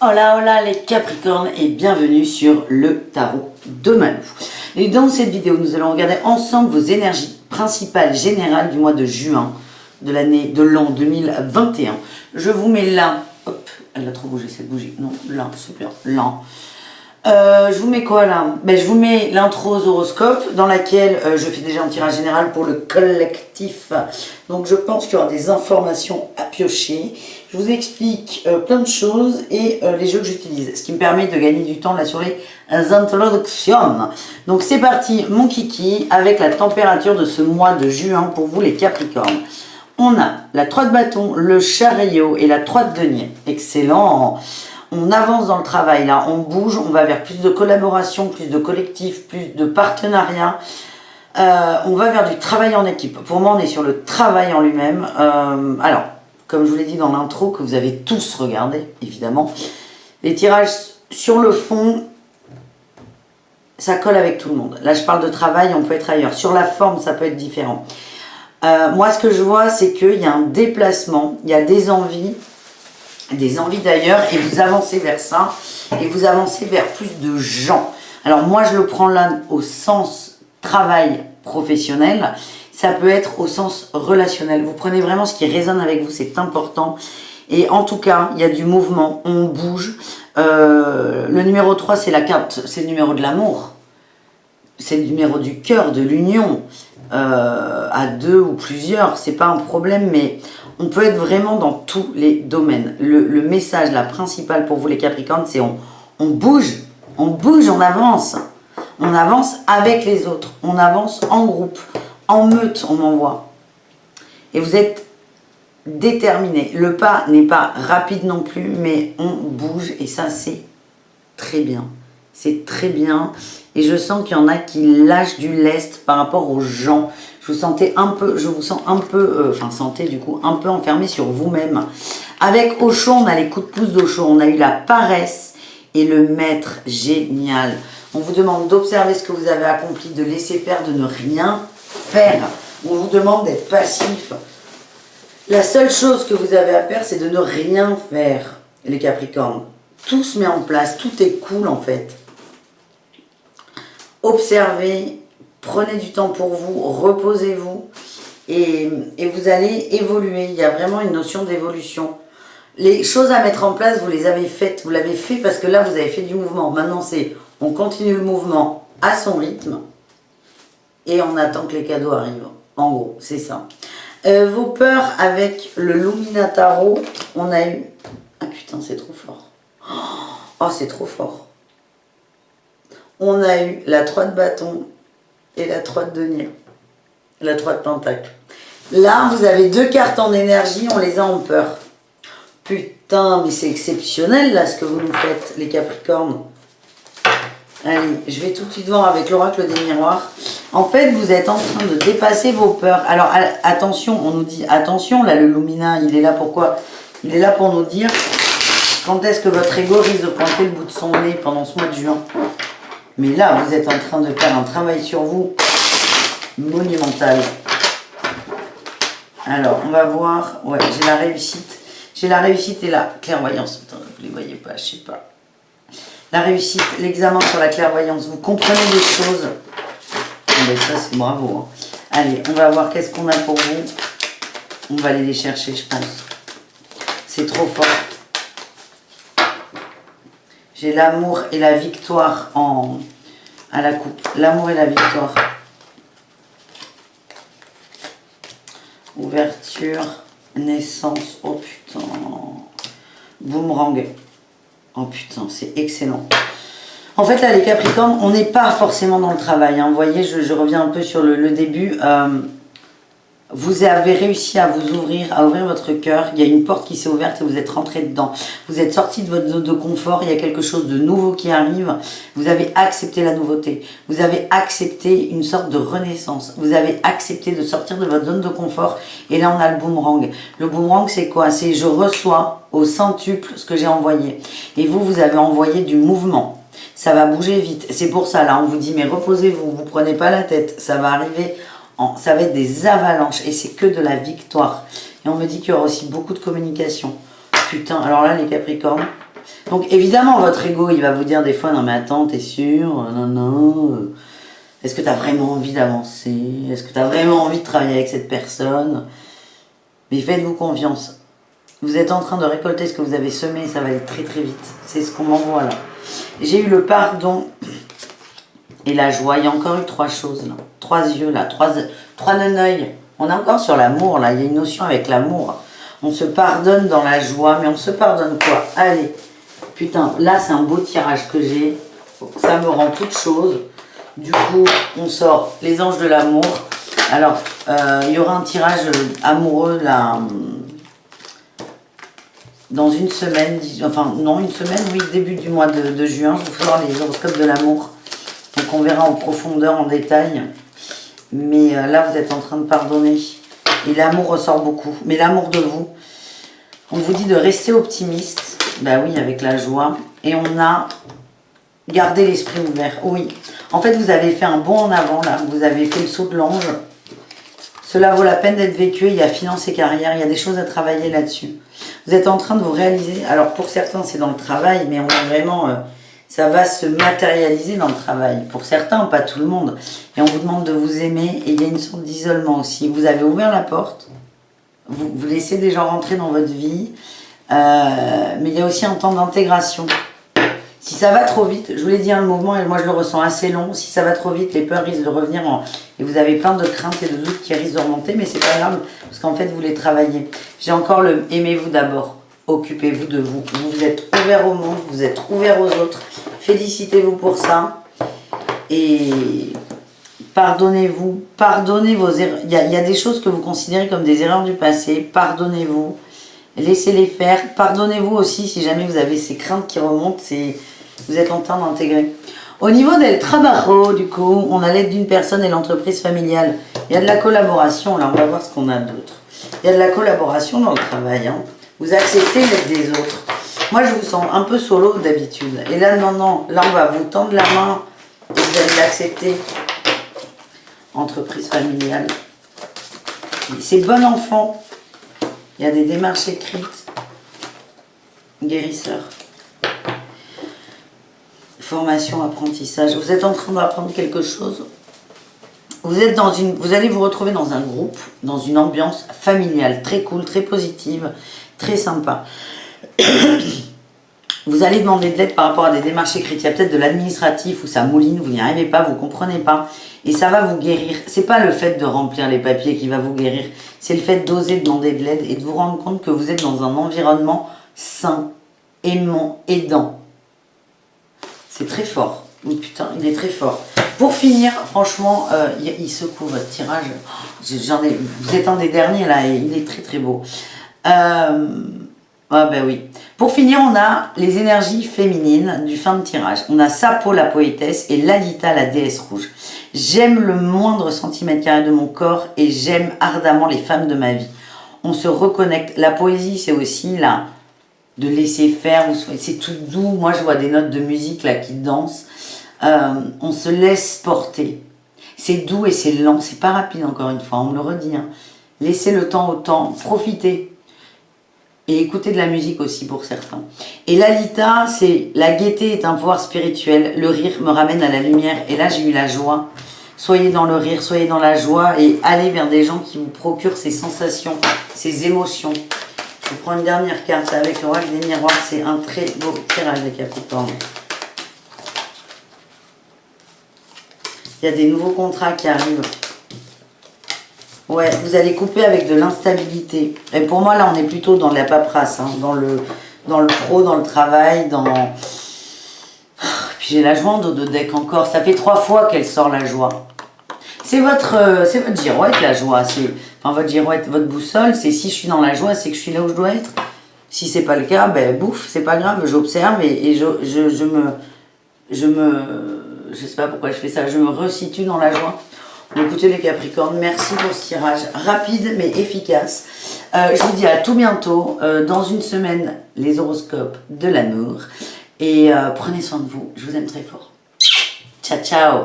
Hola hola les Capricornes et bienvenue sur le tarot de Malou. Et dans cette vidéo, nous allons regarder ensemble vos énergies principales générales du mois de juin de l'an 2021. Je vous mets là, hop, elle a trop bougé cette bougie, non, là, super, là. Je vous mets quoi là? Je vous mets l'intro aux horoscopes dans laquelle je fais déjà un tirage général pour le collectif. Donc je pense qu'il y aura des informations à piocher. Je vous explique plein de choses et les jeux que j'utilise. Ce qui me permet de gagner du temps là sur les introductions. Donc c'est parti mon kiki avec la température de ce mois de juin pour vous les Capricornes. On a la 3 de bâton, le chariot et la 3 de denier. Excellent! On avance dans le travail, là, on bouge, on va vers plus de collaboration, plus de collectif, plus de partenariat. On va vers du travail en équipe. Pour moi, on est sur le travail en lui-même. Alors, comme je vous l'ai dit dans l'intro, que vous avez tous regardé, évidemment, les tirages sur le fond, ça colle avec tout le monde. Là, je parle de travail, on peut être ailleurs. Sur la forme, ça peut être différent. Moi, ce que je vois, c'est qu'il y a un déplacement, il y a des envies d'ailleurs, et vous avancez vers ça, et vous avancez vers plus de gens. Alors moi je le prends là au sens travail professionnel, ça peut être au sens relationnel. Vous prenez vraiment ce qui résonne avec vous, c'est important. Et en tout cas, il y a du mouvement, on bouge. Le numéro 3, c'est la carte, c'est le numéro de l'amour. C'est le numéro du cœur, de l'union. À deux ou plusieurs, c'est pas un problème, mais on peut être vraiment dans tous les domaines. Le message, la principale pour vous les Capricornes, c'est on bouge, on avance. On avance avec les autres, on avance en groupe, en meute, on envoie. Et vous êtes déterminés. Le pas n'est pas rapide non plus, mais on bouge et ça, c'est très bien. C'est très bien. Et je sens qu'il y en a qui lâchent du lest par rapport aux gens. Je vous sens un peu enfermé sur vous-même. Avec Osho, on a les coups de pouce d'Osho. On a eu la paresse et le maître. Génial. On vous demande d'observer ce que vous avez accompli, de laisser faire, de ne rien faire. On vous demande d'être passif. La seule chose que vous avez à faire, c'est de ne rien faire, les Capricornes. Tout se met en place, tout est cool en fait. Observez, prenez du temps pour vous, reposez-vous et vous allez évoluer. Il y a vraiment une notion d'évolution. Les choses à mettre en place, vous les avez faites. Vous l'avez fait parce que là, vous avez fait du mouvement. Maintenant, on continue le mouvement à son rythme et on attend que les cadeaux arrivent. En gros, c'est ça. Vos peurs avec le Lumina Tarot, on a eu... Ah putain, c'est trop fort. Oh, c'est trop fort. On a eu la 3 de bâton et la 3 de denier. La 3 de pentacle. Là, vous avez deux cartes en énergie, on les a en peur. Putain, mais c'est exceptionnel là ce que vous nous faites, les Capricornes. Allez, je vais tout de suite voir avec l'oracle des miroirs. En fait, vous êtes en train de dépasser vos peurs. Alors, attention, on nous dit, attention, là, le Lumina, il est là pourquoi? Il est là pour nous dire quand est-ce que votre ego risque de pointer le bout de son nez pendant ce mois de juin. Mais là, vous êtes en train de faire un travail sur vous monumental. Alors, on va voir. Ouais, j'ai la réussite. J'ai la réussite et la clairvoyance. Attends, vous ne les voyez pas, je sais pas. La réussite, l'examen sur la clairvoyance. Vous comprenez des choses. Ben ça, c'est bravo. Hein. Allez, on va voir qu'est-ce qu'on a pour vous. On va aller les chercher, je pense. C'est trop fort. J'ai l'amour et la victoire à la coupe. L'amour et la victoire. Ouverture, naissance. Oh putain. Boomerang. Oh putain, c'est excellent. En fait, là, les Capricornes, on n'est pas forcément dans le travail. Hein. Vous voyez, je reviens un peu sur le début. Vous avez réussi à vous ouvrir, à ouvrir votre cœur. Il y a une porte qui s'est ouverte et vous êtes rentré dedans. Vous êtes sorti de votre zone de confort. Il y a quelque chose de nouveau qui arrive. Vous avez accepté la nouveauté. Vous avez accepté une sorte de renaissance. Vous avez accepté de sortir de votre zone de confort. Et là, on a le boomerang. Le boomerang, c'est quoi? C'est je reçois au centuple ce que j'ai envoyé. Et vous avez envoyé du mouvement. Ça va bouger vite. C'est pour ça, là, on vous dit, mais reposez-vous. Vous prenez pas la tête. Ça va arriver... Ça va être des avalanches et c'est que de la victoire. Et on me dit qu'il y aura aussi beaucoup de communication. Putain, alors là les Capricornes, Donc évidemment, votre ego, il va vous dire des fois, non mais attends, t'es sûr? Non, non. Est-ce que tu as vraiment envie d'avancer? Est-ce que tu as vraiment envie de travailler avec cette personne? Mais faites-vous confiance. Vous êtes en train de récolter ce que vous avez semé, ça va aller très très vite. C'est ce qu'on m'envoie là. J'ai eu le pardon et la joie. Il y a encore eu 3 choses là. 3 yeux là, 3 neneuils. On est encore sur l'amour là. Il y a une notion avec l'amour. On se pardonne dans la joie, mais on se pardonne quoi? Allez. Putain, là c'est un beau tirage que j'ai. Ça me rend toute chose. Du coup, on sort les anges de l'amour. Alors, il y aura un tirage amoureux là, dans une semaine, enfin non, une semaine, oui, début du mois de juin. Je vous ferai les horoscopes de l'amour. Donc on verra en profondeur, en détail. Mais là, vous êtes en train de pardonner. Et l'amour ressort beaucoup. Mais l'amour de vous, on vous dit de rester optimiste. Bah oui, avec la joie. Et on a gardé l'esprit ouvert. Oui. En fait, vous avez fait un bond en avant, là. Vous avez fait le saut de l'ange. Cela vaut la peine d'être vécu. Il y a finance et carrière. Il y a des choses à travailler là-dessus. Vous êtes en train de vous réaliser. Alors, pour certains, c'est dans le travail. Mais on est vraiment... ça va se matérialiser dans le travail. Pour certains, pas tout le monde. Et on vous demande de vous aimer. Et il y a une sorte d'isolement aussi. Vous avez ouvert la porte. Vous laissez des gens rentrer dans votre vie. Mais il y a aussi un temps d'intégration. Si ça va trop vite, je vous l'ai dit, le mouvement, et moi je le ressens assez long, si ça va trop vite, les peurs risquent de revenir et vous avez plein de craintes et de doutes qui risquent de remonter, mais c'est pas grave, parce qu'en fait vous les travaillez. J'ai encore le aimez-vous d'abord, occupez-vous de vous. Vous êtes ouvert au monde, vous êtes ouvert aux autres, félicitez-vous pour ça, et pardonnez-vous, pardonnez vos erreurs. Il y a des choses que vous considérez comme des erreurs du passé, pardonnez-vous, laissez-les faire, pardonnez-vous aussi si jamais vous avez ces craintes qui remontent, vous êtes en train d'intégrer. Au niveau del trabajo, du coup, on a l'aide d'une personne et l'entreprise familiale. Il y a de la collaboration, là, on va voir ce qu'on a d'autre. Il y a de la collaboration dans le travail. Hein. Vous acceptez l'aide des autres. Moi, je vous sens un peu solo d'habitude. Et là, non, non, là, on va vous tendre la main et vous allez l'accepter. Entreprise familiale. C'est bon enfant. Il y a des démarches écrites. Guérisseur. Formation, apprentissage. Vous êtes en train d'apprendre quelque chose. Vous allez vous retrouver dans un groupe, dans une ambiance familiale, très cool, très positive, très sympa. Vous allez demander de l'aide par rapport à des démarches écrites. Il y a peut-être de l'administratif où ça mouline, vous n'y arrivez pas, vous ne comprenez pas. Et ça va vous guérir. C'est pas le fait de remplir les papiers qui va vous guérir. C'est le fait d'oser demander de l'aide et de vous rendre compte que vous êtes dans un environnement sain, aimant, aidant. C'est très fort. Oh, putain, il est très fort. Pour finir, franchement, il secoue votre tirage. Vous êtes un des derniers là et il est très très beau. Ah ben oui. Pour finir, on a les énergies féminines du fin de tirage. On a Sappho, la poétesse, et Lalita, la déesse rouge. J'aime le moindre centimètre carré de mon corps et j'aime ardemment les femmes de ma vie. On se reconnecte. La poésie, c'est aussi là de laisser faire. C'est tout doux. Moi, je vois des notes de musique là qui dansent. On se laisse porter. C'est doux et c'est lent. C'est pas rapide encore une fois. On me le redit. Hein. Laissez le temps au temps. Profitez. Et écouter de la musique aussi pour certains. Et Lalita, c'est la gaieté est un pouvoir spirituel. Le rire me ramène à la lumière. Et là, j'ai eu la joie. Soyez dans le rire, soyez dans la joie et allez vers des gens qui vous procurent ces sensations, ces émotions. Je vous prends une dernière carte avec l'oracle des miroirs. C'est un très beau tirage des Capricornes. Il y a des nouveaux contrats qui arrivent. Ouais, vous allez couper avec de l'instabilité. Et pour moi, là, on est plutôt dans la paperasse, hein, dans le pro, dans le travail, dans... Puis j'ai la joie en dos de deck encore. Ça fait 3 fois qu'elle sort la joie. C'est votre girouette, la joie. Enfin, votre girouette, votre boussole, c'est si je suis dans la joie, c'est que je suis là où je dois être. Si c'est pas le cas, ben bouf, c'est pas grave, j'observe et je sais pas pourquoi je fais ça, je me resitue dans la joie. Écoutez les Capricornes, merci pour ce tirage rapide mais efficace. Je vous dis à tout bientôt, dans une semaine, les horoscopes de l'amour. Et prenez soin de vous, je vous aime très fort. Ciao, ciao.